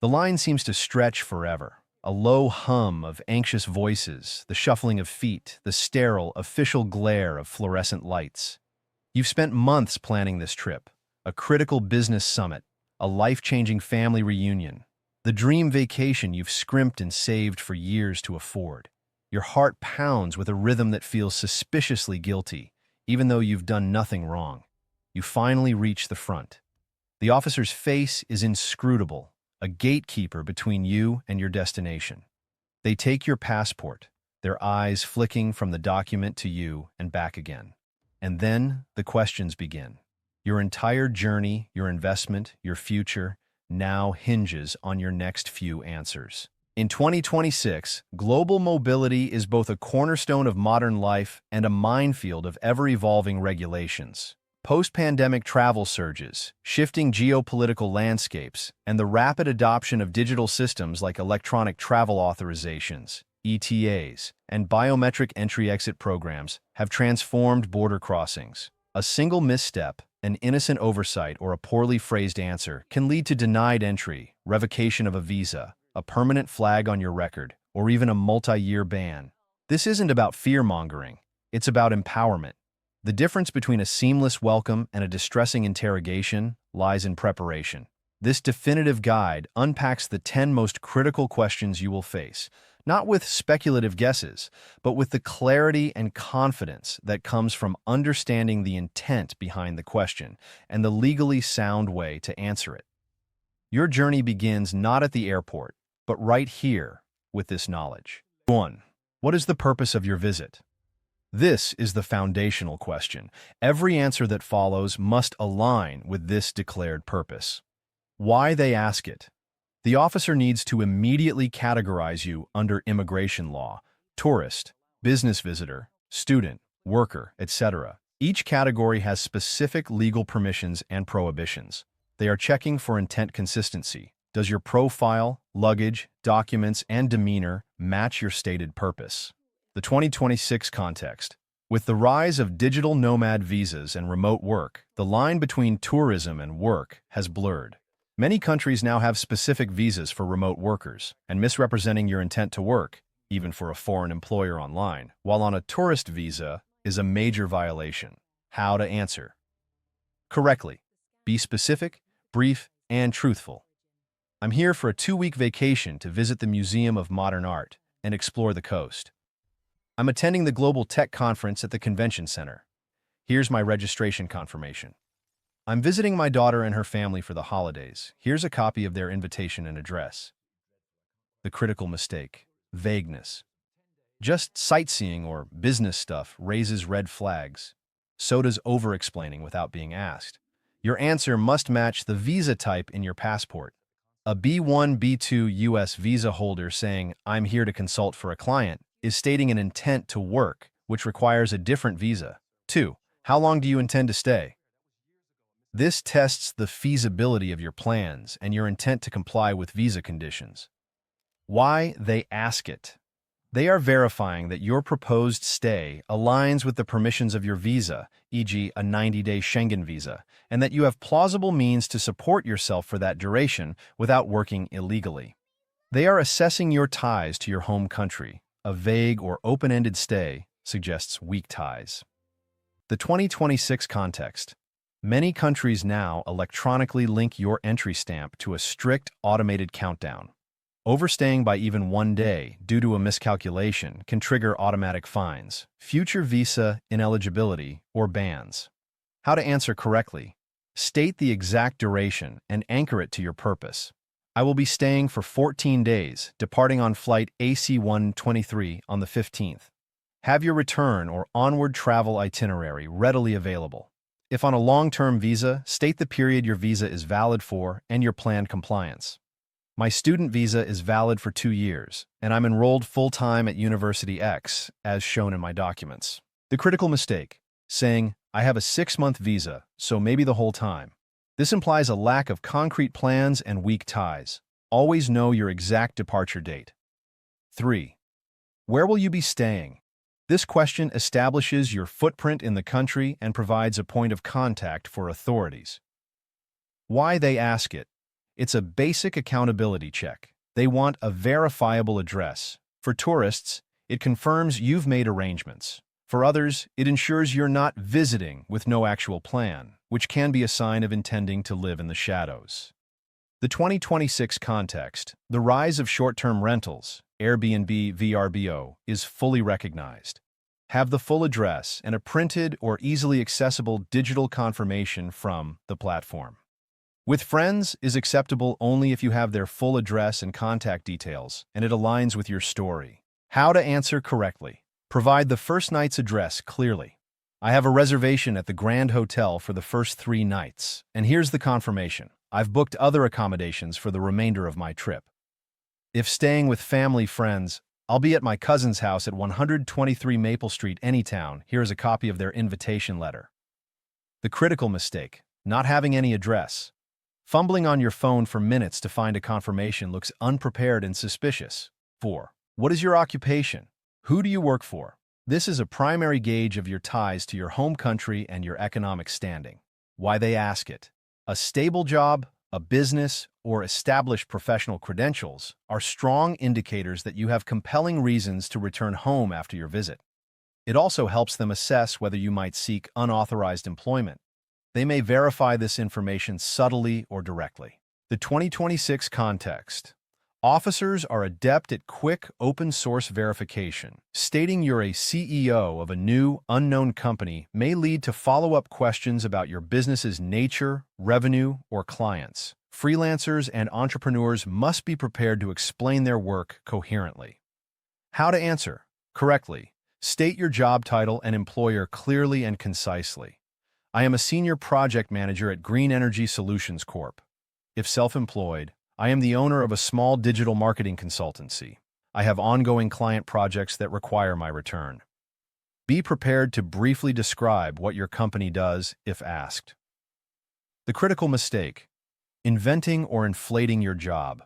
The line seems to stretch forever. A low hum of anxious voices, the shuffling of feet, the sterile, official glare of fluorescent lights. You've spent months planning this trip, a critical business summit, a life-changing family reunion, the dream vacation you've scrimped and saved for years to afford. Your heart pounds with a rhythm that feels suspiciously guilty, even though you've done nothing wrong. You finally reach the front. The officer's face is inscrutable, a gatekeeper between you and your destination. They take your passport, their eyes flicking from the document to you and back again. And then the questions begin. Your entire journey, your investment, your future, now hinges on your next few answers. In 2026, global mobility is both a cornerstone of modern life and a minefield of ever-evolving regulations. Post-pandemic travel surges, shifting geopolitical landscapes, and the rapid adoption of digital systems like electronic travel authorizations, ETAs, and biometric entry-exit programs have transformed border crossings. A single misstep, an innocent oversight, or a poorly phrased answer can lead to denied entry, revocation of a visa, a permanent flag on your record, or even a multi-year ban. This isn't about fear-mongering. It's about empowerment. The difference between a seamless welcome and a distressing interrogation lies in preparation. This definitive guide unpacks the 10 most critical questions you will face, not with speculative guesses, but with the clarity and confidence that comes from understanding the intent behind the question and the legally sound way to answer it. Your journey begins not at the airport, but right here with this knowledge. 1. What is the purpose of your visit? This is the foundational question. Every answer that follows must align with this declared purpose. Why they ask it. The officer needs to immediately categorize you under immigration law: tourist, business visitor, student, worker, etc. Each category has specific legal permissions and prohibitions. They are checking for intent consistency. Does your profile, luggage, documents, and demeanor match your stated purpose? The 2026 context. With the rise of digital nomad visas and remote work, the line between tourism and work has blurred. Many countries now have specific visas for remote workers, and misrepresenting your intent to work, even for a foreign employer online, while on a tourist visa, is a major violation. How to answer correctly. Be specific, brief, and truthful. I'm here for a 2-week vacation to visit the Museum of Modern Art and explore the coast. I'm attending the Global Tech Conference at the Convention Center. Here's my registration confirmation. I'm visiting my daughter and her family for the holidays. Here's a copy of their invitation and address. The critical mistake: vagueness. Just sightseeing or business stuff raises red flags. So does over-explaining without being asked. Your answer must match the visa type in your passport. A B1, B2 U.S. visa holder saying, "I'm here to consult for a client," is stating an intent to work, which requires a different visa. 2. How long do you intend to stay? This tests the feasibility of your plans and your intent to comply with visa conditions. Why they ask it. They are verifying that your proposed stay aligns with the permissions of your visa, e.g. a 90-day Schengen visa, and that you have plausible means to support yourself for that duration without working illegally. They are assessing your ties to your home country. A vague or open-ended stay suggests weak ties. The 2026 context. Many countries now electronically link your entry stamp to a strict automated countdown. Overstaying by even 1 day due to a miscalculation can trigger automatic fines, future visa ineligibility, or bans. How to answer correctly. State the exact duration and anchor it to your purpose. I will be staying for 14 days, departing on flight AC-123 on the 15th. Have your return or onward travel itinerary readily available. If on a long-term visa, state the period your visa is valid for and your planned compliance. My student visa is valid for 2 years, and I'm enrolled full-time at University X, as shown in my documents. The critical mistake, saying, "I have a 6-month visa, so maybe the whole time." This implies a lack of concrete plans and weak ties. Always know your exact departure date. 3. Where will you be staying? This question establishes your footprint in the country and provides a point of contact for authorities. Why they ask it. It's a basic accountability check. They want a verifiable address. For tourists, it confirms you've made arrangements. For others, it ensures you're not visiting with no actual plan, which can be a sign of intending to live in the shadows. The 2026 context, the rise of short-term rentals, Airbnb VRBO, is fully recognized. Have the full address and a printed or easily accessible digital confirmation from the platform. With friends is acceptable only if you have their full address and contact details, and it aligns with your story. How to answer correctly. Provide the first night's address clearly. I have a reservation at the Grand Hotel for the first 3 nights, and here's the confirmation. I've booked other accommodations for the remainder of my trip. If staying with family friends, I'll be at my cousin's house at 123 Maple Street, Anytown. Here's a copy of their invitation letter. The critical mistake, not having any address. Fumbling on your phone for minutes to find a confirmation looks unprepared and suspicious. 4. What is your occupation? Who do you work for? This is a primary gauge of your ties to your home country and your economic standing. Why they ask it. A stable job, a business, or established professional credentials are strong indicators that you have compelling reasons to return home after your visit. It also helps them assess whether you might seek unauthorized employment. They may verify this information subtly or directly. The 2026 context. Officers are adept at quick, open-source verification. Stating you're a CEO of a new, unknown company may lead to follow-up questions about your business's nature, revenue, or clients. Freelancers and entrepreneurs must be prepared to explain their work coherently. How to answer correctly. State your job title and employer clearly and concisely. I am a senior project manager at Green Energy Solutions Corp. If self-employed, I am the owner of a small digital marketing consultancy. I have ongoing client projects that require my return. Be prepared to briefly describe what your company does if asked. The critical mistake. Inventing or inflating your job.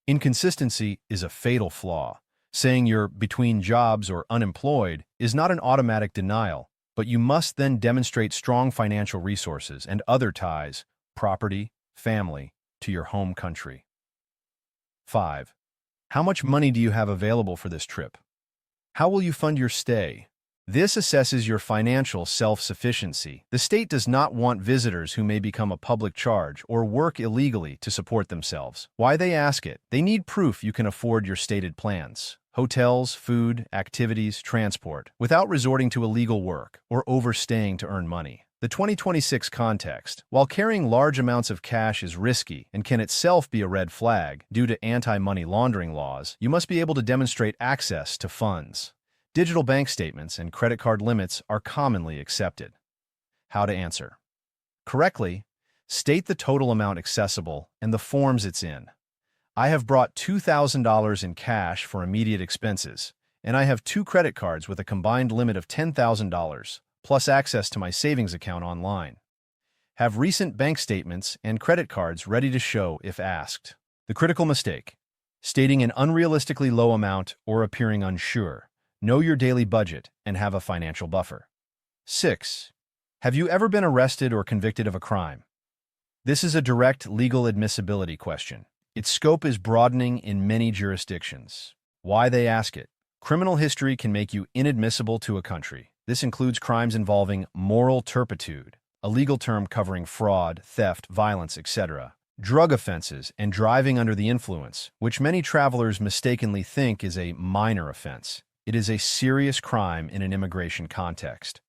Inconsistency is a fatal flaw. Saying you're between jobs or unemployed is not an automatic denial, but you must then demonstrate strong financial resources and other ties, property, family, to your home country. 5. How much money do you have available for this trip? How will you fund your stay? This assesses your financial self-sufficiency. The state does not want visitors who may become a public charge or work illegally to support themselves. Why they ask it? They need proof you can afford your stated plans. Hotels, food, activities, transport, without resorting to illegal work or overstaying to earn money. The 2026 context. While carrying large amounts of cash is risky and can itself be a red flag due to anti-money laundering laws, you must be able to demonstrate access to funds. Digital bank statements and credit card limits are commonly accepted. How to answer correctly. State the total amount accessible and the forms it's in. I have brought $2,000 in cash for immediate expenses, and I have 2 credit cards with a combined limit of $10,000. Plus access to my savings account online. Have recent bank statements and credit cards ready to show if asked. The critical mistake. Stating an unrealistically low amount or appearing unsure. Know your daily budget and have a financial buffer. 6. Have you ever been arrested or convicted of a crime? This is a direct legal admissibility question. Its scope is broadening in many jurisdictions. Why they ask it. Criminal history can make you inadmissible to a country. This includes crimes involving moral turpitude, a legal term covering fraud, theft, violence, etc., drug offenses, and driving under the influence, which many travelers mistakenly think is a minor offense. It is a serious crime in an immigration context.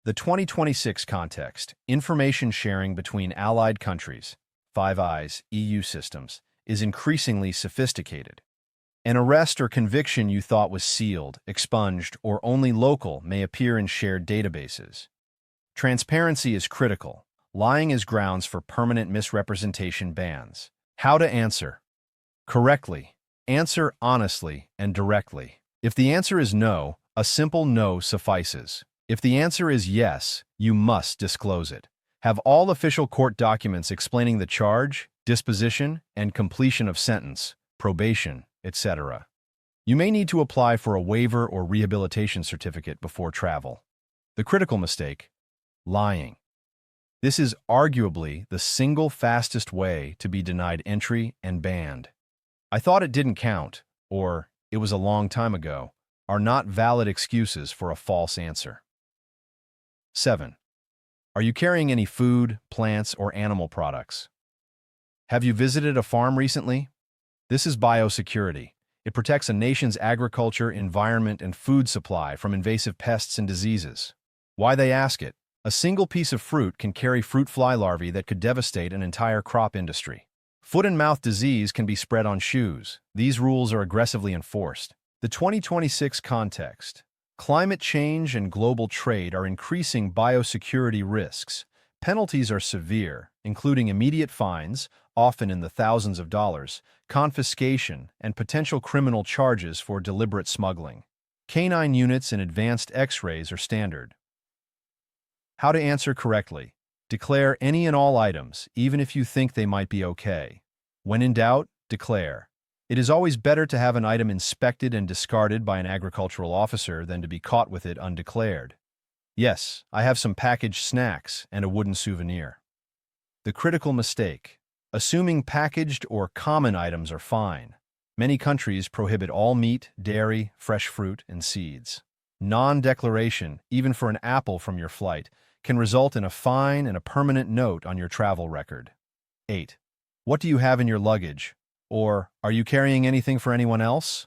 The 2026 context, information sharing between allied countries, Five Eyes, EU systems, is increasingly sophisticated. An arrest or conviction you thought was sealed, expunged, or only local may appear in shared databases. Transparency is critical. Lying is grounds for permanent misrepresentation bans. How to answer correctly. Answer honestly and directly. If the answer is no, a simple no suffices. If the answer is yes, you must disclose it. Have all official court documents explaining the charge, disposition, and completion of sentence, probation, etc. You may need to apply for a waiver or rehabilitation certificate before travel. The critical mistake. Lying. This is arguably the single fastest way to be denied entry and banned. "I thought it didn't count," or "it was a long time ago," are not valid excuses for a false answer. 7. Are you carrying any food, plants, or animal products? Have you visited a farm recently? This is biosecurity. It protects a nation's agriculture, environment, and food supply from invasive pests and diseases. Why they ask it? A single piece of fruit can carry fruit fly larvae that could devastate an entire crop industry. Foot and mouth disease can be spread on shoes. These rules are aggressively enforced. The 2026 context. Climate change and global trade are increasing biosecurity risks. Penalties are severe, including immediate fines, often in the thousands of dollars, confiscation, and potential criminal charges for deliberate smuggling. Canine units and advanced X-rays are standard. How to answer correctly. Declare any and all items, even if you think they might be okay. When in doubt, declare. It is always better to have an item inspected and discarded by an agricultural officer than to be caught with it undeclared. Yes, I have some packaged snacks and a wooden souvenir. The critical mistake. Assuming packaged or common items are fine. Many countries prohibit all meat, dairy, fresh fruit, and seeds. Non-declaration, even for an apple from your flight, can result in a fine and a permanent note on your travel record. 8. What do you have in your luggage? Or, are you carrying anything for anyone else?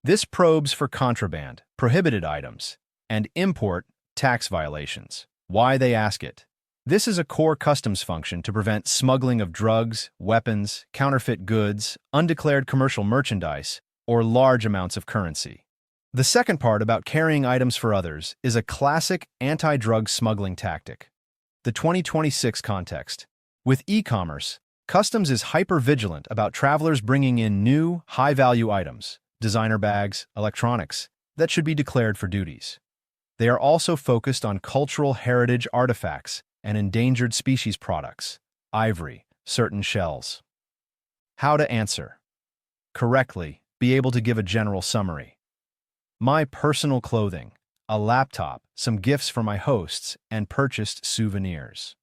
This probes for contraband, prohibited items, and import tax violations. Why they ask it. This is a core customs function to prevent smuggling of drugs, weapons, counterfeit goods, undeclared commercial merchandise, or large amounts of currency. The second part about carrying items for others is a classic anti-drug smuggling tactic. The 2026 context. With e-commerce, customs is hyper-vigilant about travelers bringing in new, high-value items, designer bags, electronics, that should be declared for duties. They are also focused on cultural heritage artifacts and endangered species products, ivory, certain shells. How to answer. Correctly, be able to give a general summary. My personal clothing, a laptop, some gifts for my hosts, and purchased souvenirs.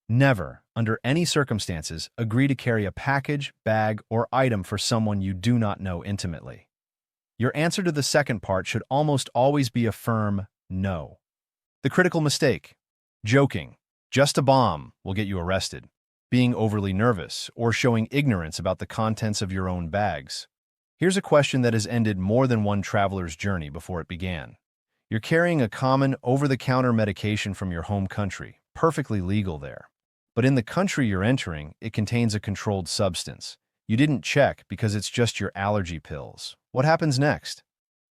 Never, under any circumstances, agree to carry a package, bag, or item for someone you do not know intimately. Your answer to the second part should almost always be a firm no. The critical mistake. Joking, just a bomb, will get you arrested. Being overly nervous, or showing ignorance about the contents of your own bags. Here's a question that has ended more than one traveler's journey before it began. You're carrying a common over-the-counter medication from your home country, perfectly legal there. But in the country you're entering, it contains a controlled substance. You didn't check because it's just your allergy pills. What happens next?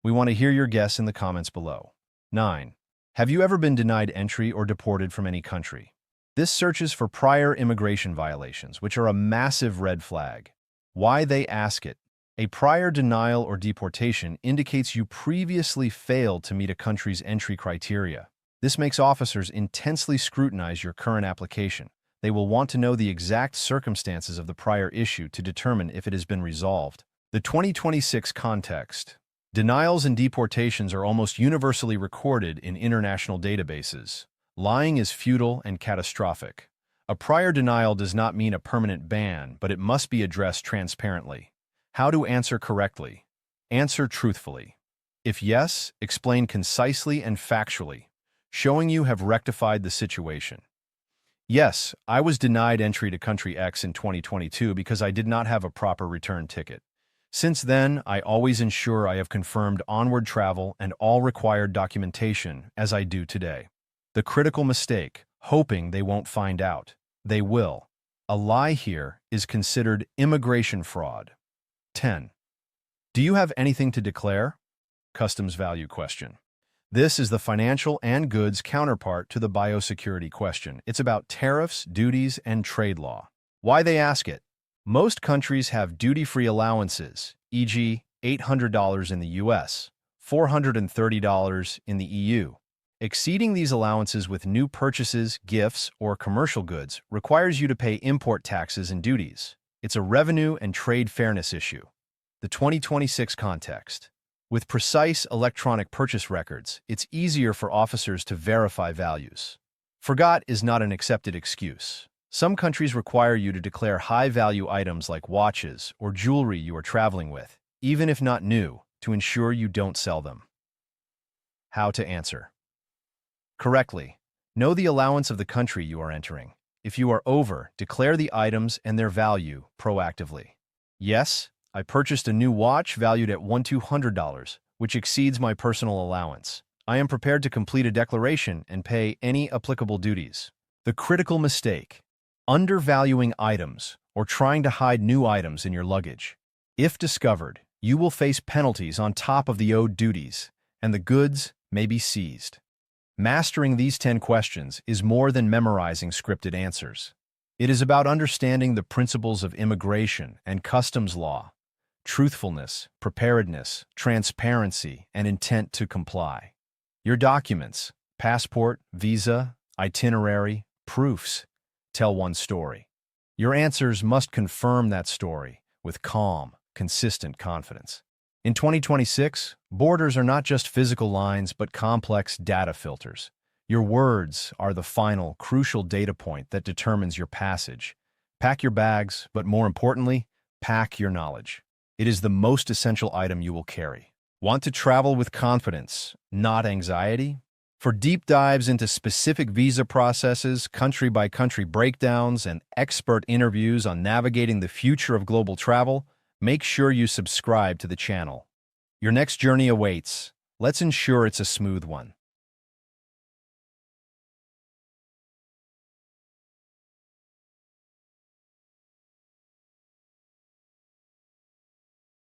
We want to hear your guess in the comments below. 9. Have you ever been denied entry or deported from any country? This searches for prior immigration violations, which are a massive red flag. Why they ask it. A prior denial or deportation indicates you previously failed to meet a country's entry criteria. This makes officers intensely scrutinize your current application. They will want to know the exact circumstances of the prior issue to determine if it has been resolved. The 2026 context. Denials and deportations are almost universally recorded in international databases. Lying is futile and catastrophic. A prior denial does not mean a permanent ban, but it must be addressed transparently. How to answer correctly. Answer truthfully. If yes, explain concisely and factually, showing you have rectified the situation. Yes, I was denied entry to country X in 2022 because I did not have a proper return ticket. Since then, I always ensure I have confirmed onward travel and all required documentation, as I do today. The critical mistake, hoping they won't find out. They will. A lie here is considered immigration fraud. 10. Do you have anything to declare? Customs value question. This is the financial and goods counterpart to the biosecurity question. It's about tariffs, duties, and trade law. Why they ask it. Most countries have duty-free allowances, e.g., $800 in the US, $430 in the EU. Exceeding these allowances with new purchases, gifts, or commercial goods requires you to pay import taxes and duties. It's a revenue and trade fairness issue. The 2026 context. With precise electronic purchase records, it's easier for officers to verify values. Forgot is not an accepted excuse. Some countries require you to declare high-value items like watches or jewelry you are traveling with, even if not new, to ensure you don't sell them. How to answer correctly. Know the allowance of the country you are entering. If you are over, declare the items and their value proactively. Yes, I purchased a new watch valued at $1,200, which exceeds my personal allowance. I am prepared to complete a declaration and pay any applicable duties. The critical mistake: undervaluing items or trying to hide new items in your luggage. If discovered, you will face penalties on top of the owed duties, and the goods may be seized. Mastering these 10 questions is more than memorizing scripted answers. It is about understanding the principles of immigration and customs law: truthfulness, preparedness, transparency, and intent to comply. Your documents, passport, visa, itinerary, proofs, tell one story. Your answers must confirm that story with calm, consistent confidence. In 2026, borders are not just physical lines but complex data filters. Your words are the final, crucial data point that determines your passage. Pack your bags, but more importantly, pack your knowledge. It is the most essential item you will carry. Want to travel with confidence, not anxiety? For deep dives into specific visa processes, country-by-country breakdowns, and expert interviews on navigating the future of global travel, make sure you subscribe to the channel. Your next journey awaits. Let's ensure it's a smooth one.